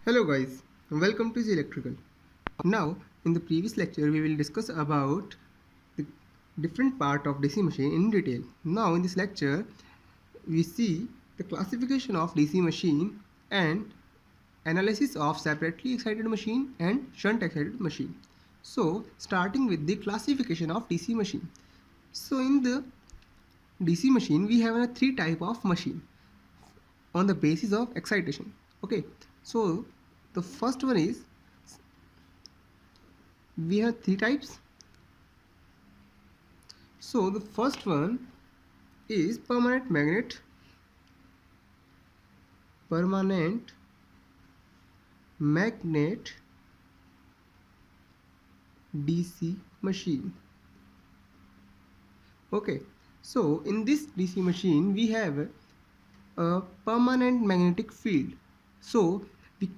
Hello guys, welcome to the Electrical. Now, in the previous lecture, we will discuss about the different part of DC machine in detail. Now, in this lecture, we see the classification of DC machine and analysis of separately excited machine and shunt excited machine. So, starting with the classification of DC machine. So, in the DC machine, we have a three type of machine on the basis of excitation. Okay, so the first one is we have three types. So the first one is permanent magnet DC machine. Okay, so in this DC machine we have a permanent magnetic field, so we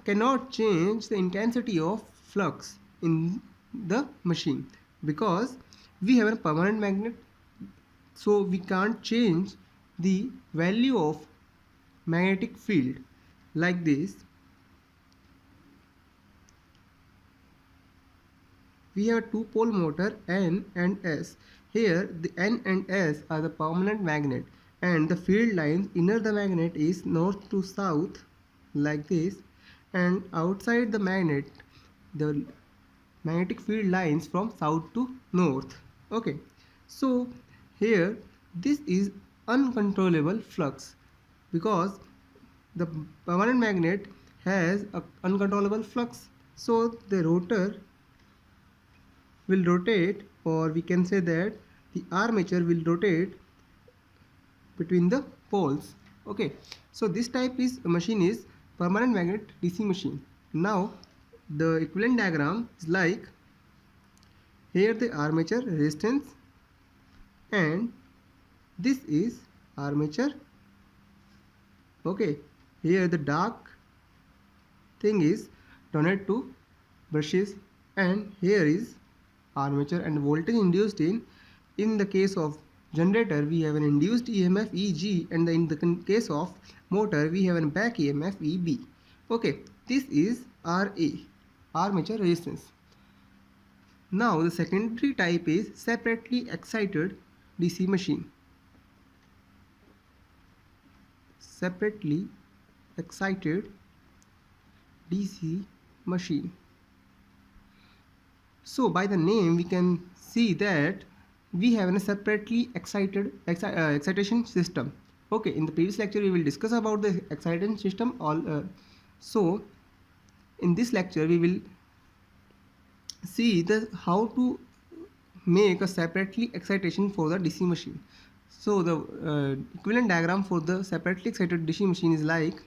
cannot change the intensity of flux in the machine because we have a permanent magnet, so we can't change the value of magnetic field like this. We have a two-pole motor N and S. Here the N and S are the permanent magnet and the field lines inner the magnet is north to south like this, and outside the magnet the magnetic field lines from south to north. Okay, so here this is uncontrollable flux because the permanent magnet has a uncontrollable flux, so the rotor will rotate, or we can say that the armature will rotate between the poles. Okay, so this type is machine is permanent magnet DC machine. Now the equivalent diagram is like here the armature resistance and this is armature. Okay, here the dark thing is donated to brushes, and here is armature and voltage induced in the case of generator we have an induced EMF EG, and in the case of motor we have a back EMF EB. Okay, this is RA, armature resistance. Now the secondary type is separately excited DC machine. Separately excited DC machine. So by the name we can see that we have a separately excitation system. Okay, in the previous lecture we will discuss about the excitation system so in this lecture we will see the how to make a separately excitation for the DC machine. So the equivalent diagram for the separately excited DC machine is like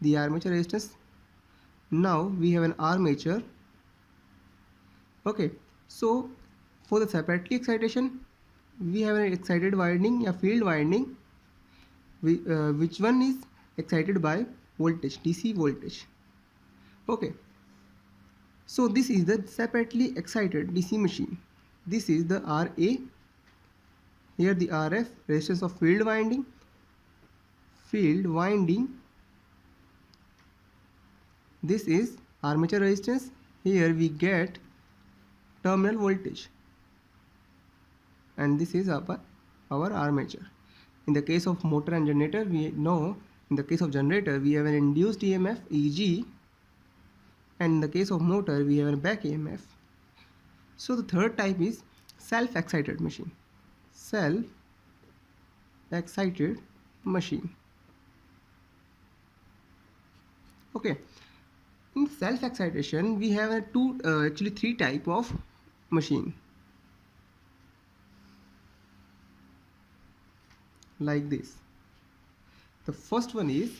the armature resistance. Now we have an armature. Okay, so for the separately excitation we have an excited winding, a field winding, which one is excited by voltage, DC voltage. Okay, so this is the separately excited DC machine. This is the RA, here the RF, resistance of field winding, this is armature resistance, here we get terminal voltage, and this is our armature. In the case of motor and generator we know, in the case of generator we have an induced EMF EG, and in the case of motor we have a back EMF. So the third type is self-excited machine. Self-excited machine. Okay, in self-excitation we have actually three type of machine like this. The first one is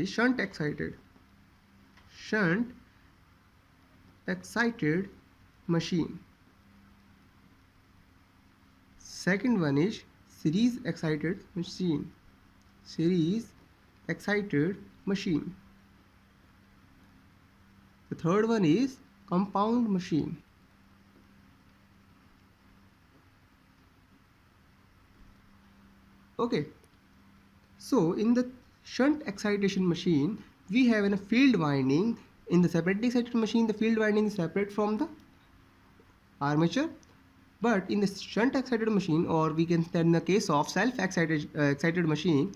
shunt excited machine. Second one is series excited machine. The third one is compound machine. Okay, so in the shunt excitation machine, we have a field winding. In the separately excited machine, the field winding is separate from the armature. But in the shunt excited machine, or we can say in the case of self excited machine,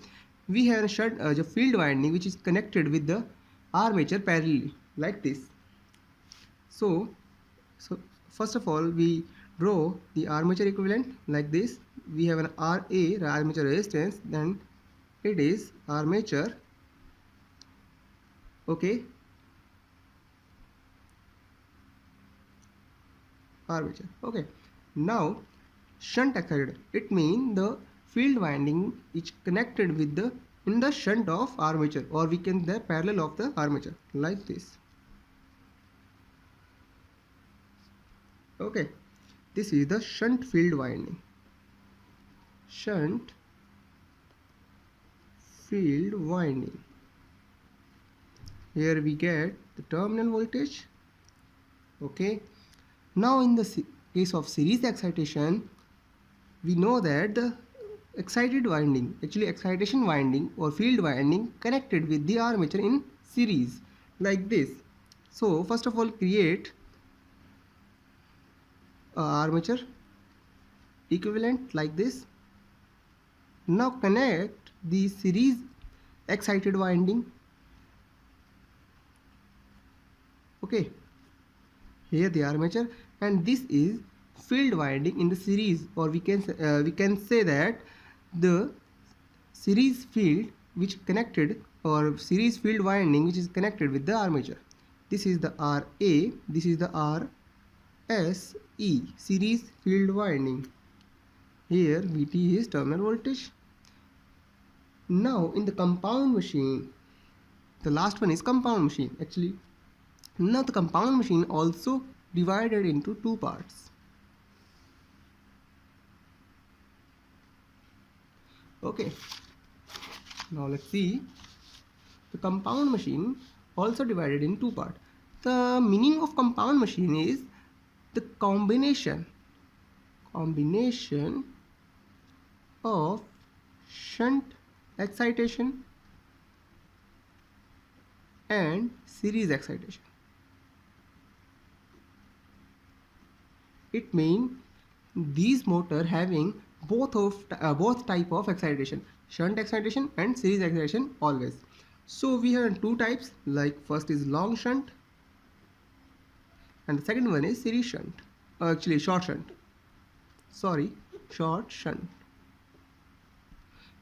we have a shunt the field winding which is connected with the armature parallelly, like this. So first of all, we draw the armature equivalent like this. We have an RA, the armature resistance, then it is armature, okay, armature, okay. Now shunt excited, it means the field winding is connected with the in the shunt of armature, or we can the parallel of the armature, like this, okay. This is the shunt field winding. Shunt field winding. Here we get the terminal voltage, okay. Now in the case of series excitation, we know that the excited winding, actually excitation winding or field winding, connected with the armature in series, like this. So first of all, create armature equivalent like this. Now connect the series excited winding, okay. Here the armature, and this is field winding in the series, or we can say that the series field which connected, or series field winding which is connected with the armature. This is the RA, this is the RSE, series field winding. Here VT is terminal voltage. Now in the compound machine, the last one is compound machine actually. Now the compound machine also divided into two parts. Okay. Now let's see. The compound machine also divided in two parts. The meaning of compound machine is the combination of shunt excitation and series excitation. It means these motor having both type of excitation, shunt excitation and series excitation always. So we have two types, like first is long shunt and the second one is series shunt, actually short shunt, short shunt,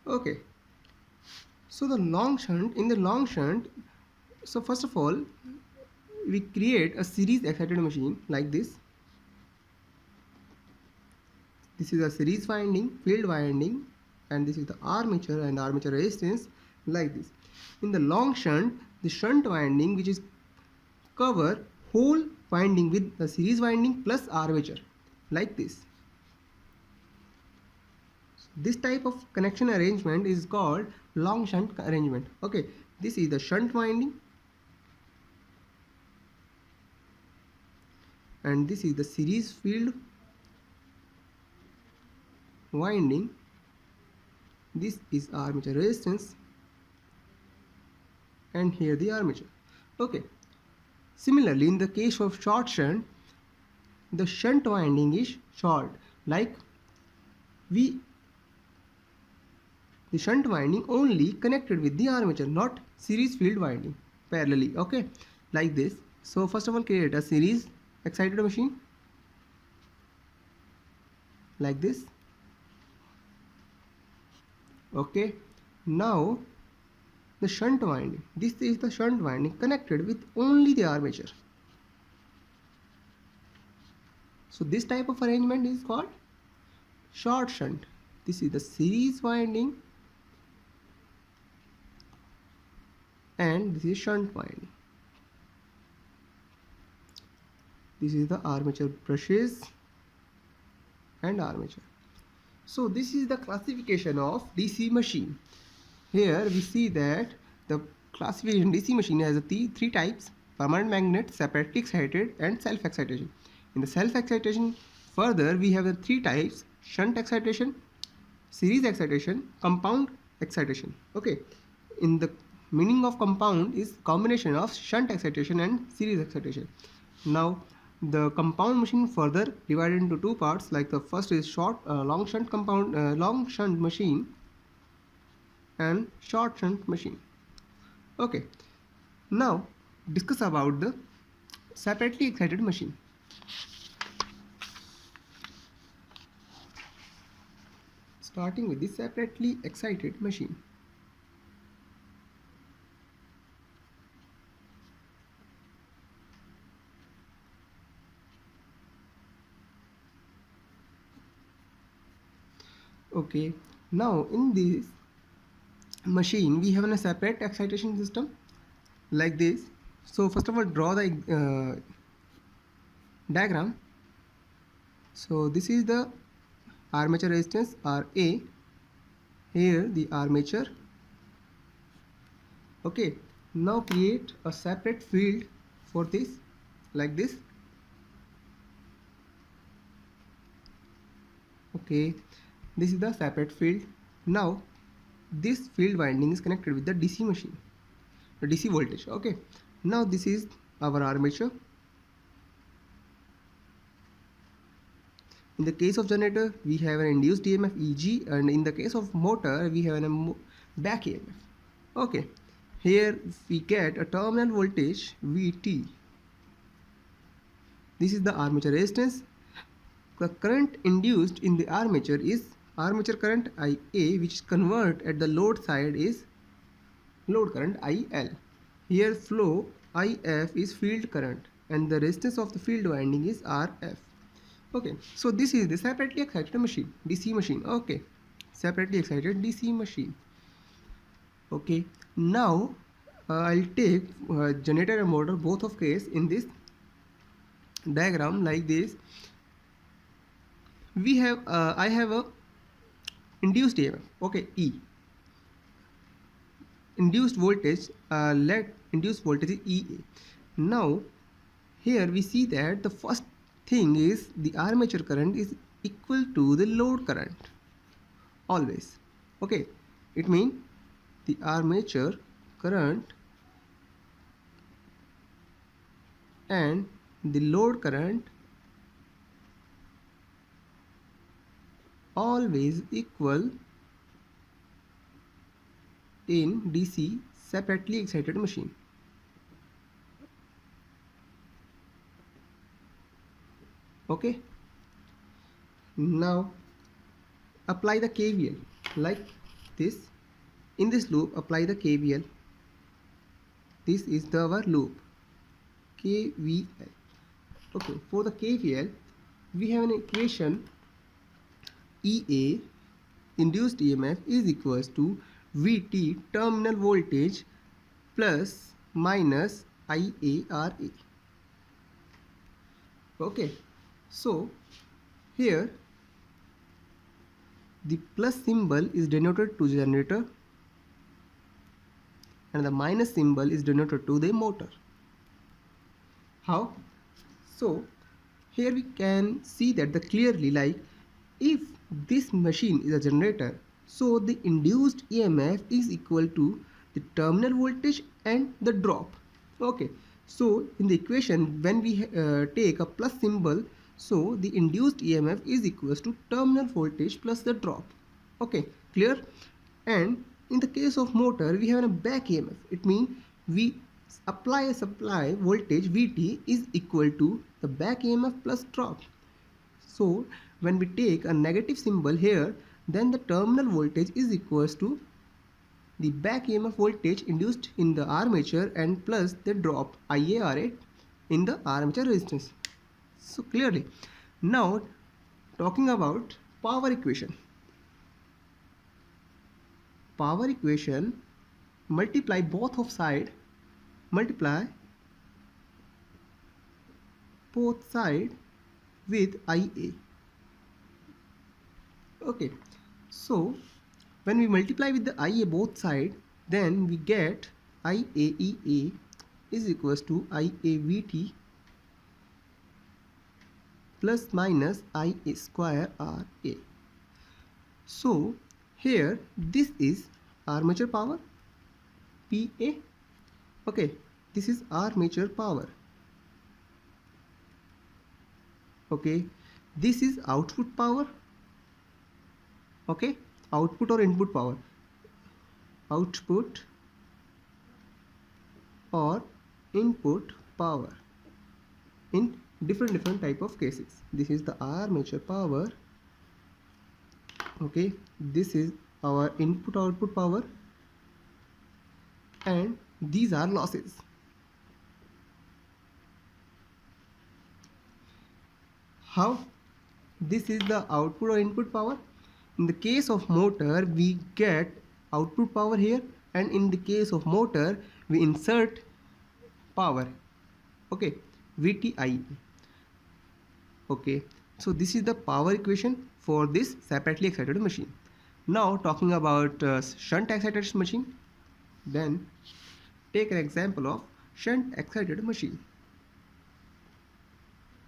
okay. So the long shunt, in the long shunt, so first of all we create a series excited machine like this. This is a series winding, field winding, and this is the armature and armature resistance, like this. In the long shunt, the shunt winding which is cover whole winding with the series winding plus armature, like this. This type of connection arrangement is called long shunt arrangement, okay. This is the shunt winding and this is the series field winding. This is armature resistance and here the armature, okay. Similarly, in the case of short shunt, the shunt winding is short, like the shunt winding only connected with the armature, not series field winding parallelly, okay, like this. So first of all, create a series excited machine like this, okay. Now the shunt winding, this is the shunt winding connected with only the armature. So this type of arrangement is called short shunt. This is the series winding and this is shunt winding. This is the armature brushes and armature. So this is the classification of DC machine. Here we see that the classification DC machine has three types: permanent magnet, separately excited and self-excitation. In the self-excitation, further we have the three types: shunt excitation, series excitation, compound excitation, okay. in the meaning of compound is combination of shunt excitation and series excitation. Now the compound machine further divided into two parts, like the first is long shunt machine and short shunt machine. Okay, now discuss about the separately excited machine. Starting with the separately excited machine. Okay, now in this machine we have a separate excitation system like this. So first of all, draw the diagram. So this is the armature resistance Ra, here the armature. Okay, now create a separate field for this like this. Okay, this is the separate field. Now this field winding is connected with the DC machine, the DC voltage. Okay, now this is our armature. In the case of generator we have an induced EMF Eg, and in the case of motor we have a back EMF. Okay, here we get a terminal voltage Vt. This is the armature resistance. The current induced in the armature is armature current Ia, which is converted at the load side is load current IL. Here flow IF is field current and the resistance of the field winding is RF. Okay, so this is the separately excited machine, DC machine. Okay, separately excited DC machine. Okay, now I'll take generator and motor both of case in this diagram like this. We have I have a induced EMF. Okay, E. Induced voltage, let induced voltage is EA. Now here we see that the first thing is the armature current is equal to the load current always. Okay, it means the armature current and the load current always equal in DC separately excited machine. Okay, now apply the KVL like this. In this loop apply the KVL. This is our loop KVL. Okay, for the KVL we have an equation EA, induced EMF, is equals to Vt terminal voltage plus minus IARA. Okay, so here the plus symbol is denoted to generator and the minus symbol is denoted to the motor. How? So here we can see that the clearly, like if this machine is a generator, so the induced EMF is equal to the terminal voltage and the drop. Okay, so in the equation when we take a plus symbol, so the induced EMF is equals to terminal voltage plus the drop. Okay, clear? And in the case of motor we have a back EMF. It means we apply a supply voltage Vt is equal to the back EMF plus drop. So when we take a negative symbol here, then the terminal voltage is equals to the back EMF voltage induced in the armature and plus the drop IARA in the armature resistance. So clearly, now talking about power equation. Power equation, multiply both of side, multiply both side with IA. Okay, so when we multiply with the IA both side, then we get IAEA is equals to IAVT plus minus IA square RA. So here this is armature power PA. Okay, this is armature power. Okay, this is output power. Okay, output or input power. Output or input power in different type of cases. This is the armature power. Okay, this is our input output power, and these are losses. How? This is the output or input power. In the case of motor, we get output power here, and in the case of motor, we insert power. Okay, VTI. Okay, so this is the power equation for this separately excited machine. Now talking about shunt excited machine, then take an example of shunt excited machine.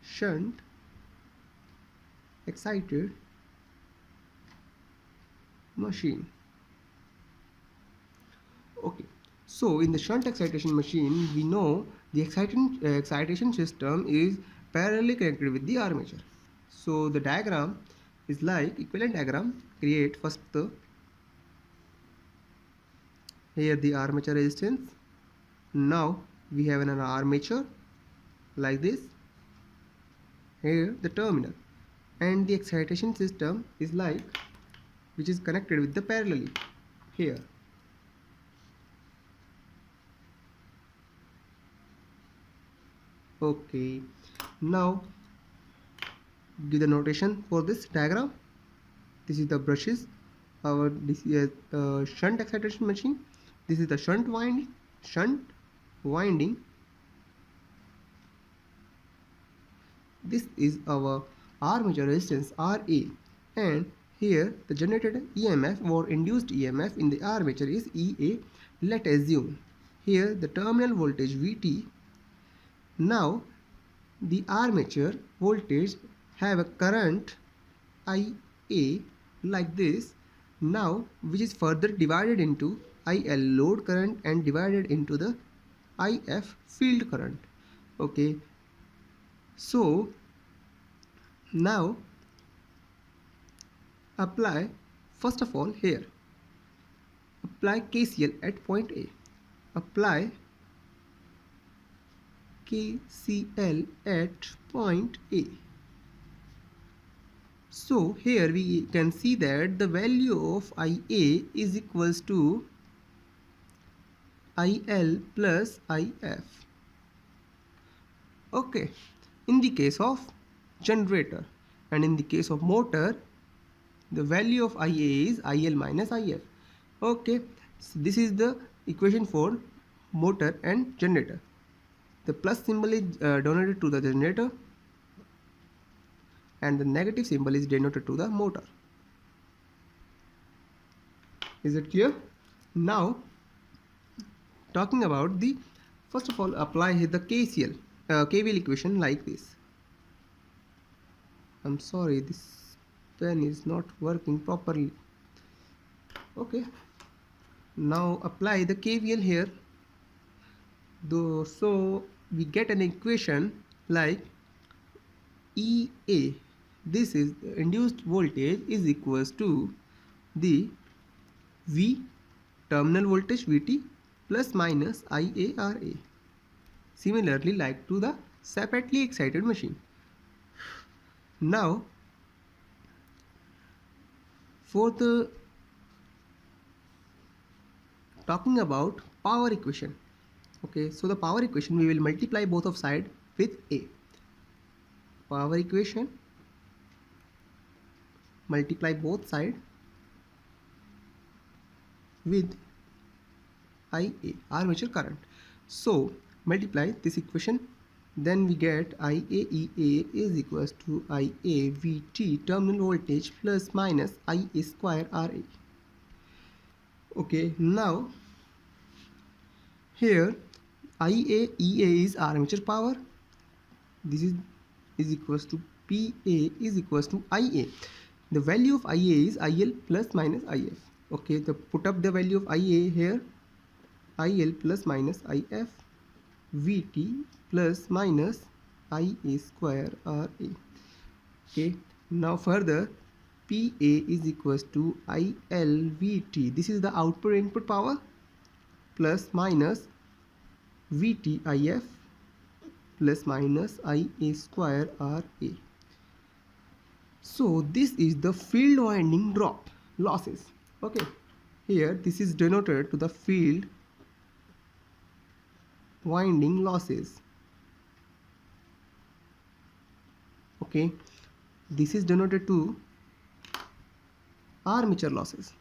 Shunt excited machine. Okay, so in the shunt excitation machine, we know the excitation system is parallelly connected with the armature. So the diagram is like equivalent diagram. Create first here the armature resistance. Now we have an armature like this. Here the terminal, and the excitation system is like, which is connected with the parallelly here. Okay, now give the notation for this diagram. This is the brushes. This is a shunt excitation machine. This is the shunt winding. This is our armature resistance RA, and here the generated EMF or induced EMF in the armature is EA. Let's assume here the terminal voltage VT. Now the armature voltage have a current IA like this, now which is further divided into IL load current and divided into the IF field current. Okay, so now apply, first of all, here apply KCL at point A. Apply KCL at point A. So here we can see that the value of IA is equals to IL plus IF. Okay, in the case of generator, and in the case of motor, the value of IA is IL minus IF. Okay, so this is the equation for motor and generator. The plus symbol is denoted to the generator, and the negative symbol is denoted to the motor. Is it clear? Now talking about the, first of all, apply the KVL equation like this. I'm sorry, this pen is not working properly. Okay, now apply the KVL here. So we get an equation like EA, this is the induced voltage, is equals to the V terminal voltage VT plus minus IARA. Similarly like to the separately excited machine. Now for the talking about power equation. Okay, so the power equation, we will multiply both of sides with A. Power equation, multiply both sides with IA, armature current. So multiply this equation, then we get IAEA is equals to IAVT terminal voltage plus minus IA square RA. Okay, now here IAEA is armature power. This is equals to PA is equals to IA. The value of IA is IL plus minus IF. Okay, put up the value of IA here. IL plus minus IF, Vt plus minus Ia square Ra. Okay, now further, PA is equals to ILVT. This is the output input power plus minus VTIF plus minus Ia square Ra. So this is the field winding drop losses. Okay, here this is denoted to the field winding losses. Okay, this is denoted to armature losses.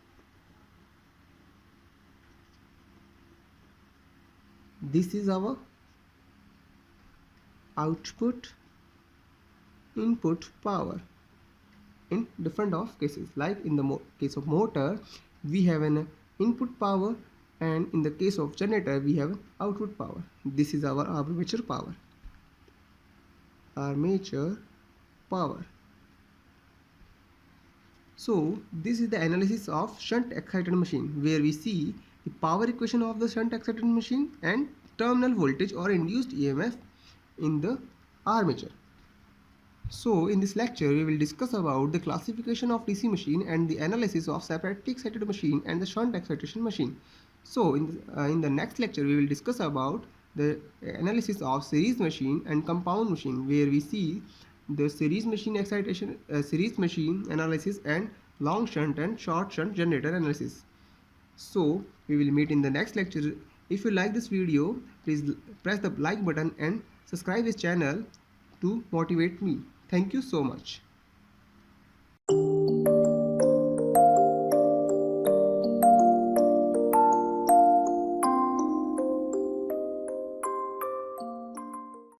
This is our output input power in different of cases. Like in the case of motor, we have an input power, and in the case of generator we have output power. This is our armature power. Armature power. So this is the analysis of shunt excited machine, where we see the power equation of the shunt excited machine and terminal voltage or induced EMF in the armature. So in this lecture we will discuss about the classification of DC machine and the analysis of separately excited machine and the shunt excitation machine. So in the next lecture we will discuss about the analysis of series machine and compound machine, where we see the series machine excitation, series machine analysis, and long shunt and short shunt generator analysis. So we will meet in the next lecture. If you like this video, please press the like button and subscribe this channel to motivate me. Thank you so much.